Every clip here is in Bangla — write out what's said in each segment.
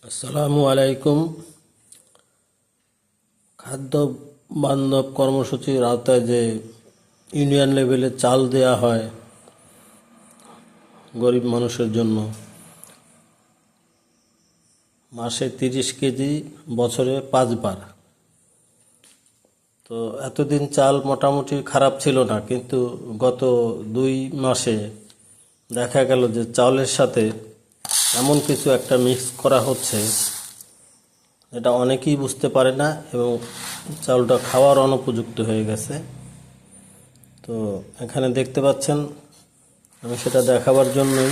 আসসালামু আলাইকুম। খাদ্য বান্ধব কর্মসূচির আওতায় যে ইউনিয়ন লেভেলে চাল দেয়া হয় গরিব মানুষের জন্য, মাসে 30 কেজি, বছরে 5 বার। তো এতদিন চাল মোটামুটি খারাপ ছিল না, কিন্তু গত 2 মাসে দেখা গেল যে চাউলের সাথে এমন কিছু একটা মিক্স করা হচ্ছে, এটা অনেকেই বুঝতে পারে না এবং চাউলটা খাওয়ার অনুপযুক্ত হয়ে গেছে। তো এখানে দেখতে পাচ্ছেন, আমি সেটা দেখাবার জন্যই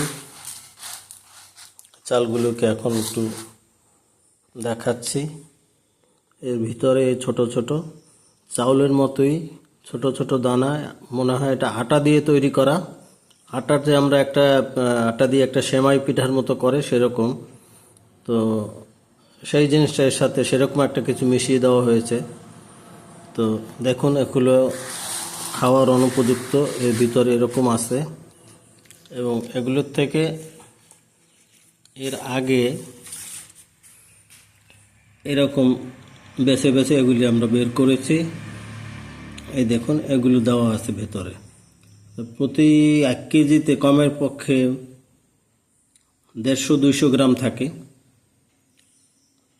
চালগুলোকে এখন একটু দেখাচ্ছি। এর ভিতরে ছোট ছোট চাউলের মতোই ছোট ছোট দানা, মনে হয় এটা আটা দিয়ে তৈরি করা। আটার যে আমরা আটা দিয়ে একটা সেমাই পিঠার মতো করে সেরকম, তো সেই জিনিসটা এর সাথে সেরকম একটা কিছু মিশিয়ে দেওয়া হয়েছে। তো দেখুন, এগুলো খাওয়ার অনুপযুক্ত, এর ভিতরে এরকম আছে। এবং এগুলোর থেকে এর আগে এরকম বেছে বেছে এগুলি আমরা বের করেছি। এই দেখুন, এগুলো দেওয়া আছে ভেতরে। প্রতি 1 কেজিতে কমের পক্ষে 150-200 গ্রাম থাকে।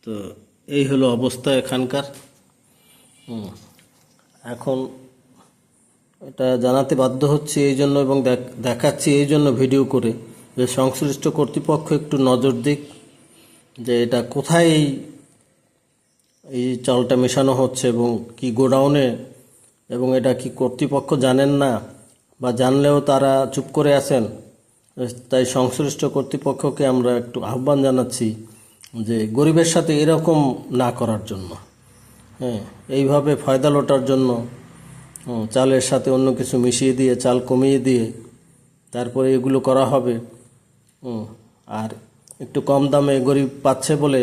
তো এই হলো অবস্থা এখানকার। এখন এটা জানাতে বাধ্য হচ্ছি এই জন্য, এবং দেখাচ্ছি এই জন্য ভিডিও করে, যে সংশ্লিষ্ট কর্তৃপক্ষ একটু নজর দিক, যে এটা কোথায় এই চালটা মেশানো হচ্ছে এবং কি গোডাউনে, এবং এটা কি কর্তৃপক্ষ জানেন না, বা জানলেও তারা চুপ করে আছেন। তাই সংশ্লিষ্ট কর্তৃপক্ষকে আমরা একটু আহ্বান জানাচ্ছি যে গরিবের সাথে এরকম না করার জন্য। এইভাবে ফয়দা লোটার জন্য চালের সাথে অন্য কিছু মিশিয়ে দিয়ে, চাল কমিয়ে দিয়ে তারপরে এগুলো করা হবে। আর একটু কম দামে গরিব পাচ্ছে বলে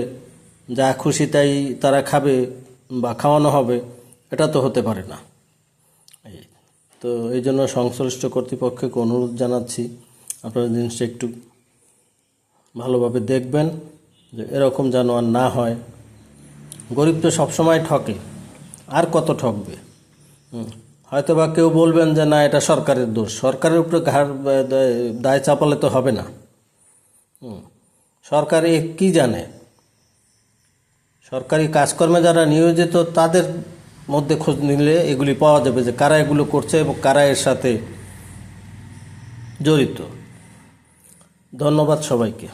যা খুশি তাই তারা খাবে বা খাওয়ানো হবে, এটা তো হতে পারে না। তো এই জন্য সংশ্লিষ্ট কর্তৃপক্ষকে অনুরোধ জানাচ্ছি, আপনারা জিনিসটা একটু ভালোভাবে দেখবেন, যে এরকম যেন আর না হয়। গরিব তো সবসময় ঠকে, আর কত ঠকবে। হয়তো বা কেউ বলবেন যে না, এটা সরকারের দোষ, সরকারের উপরে দায় চাপালে তো হবে না। সরকার কি জানে? সরকারি কাজকর্মে যারা নিয়োজিত তাদের মধ্যে খোঁজ নিলে এগুলি পাওয়া যাবে, যে কারা এগুলো করছে এবং কারা এর সাথে জড়িত। ধন্যবাদ সবাইকে।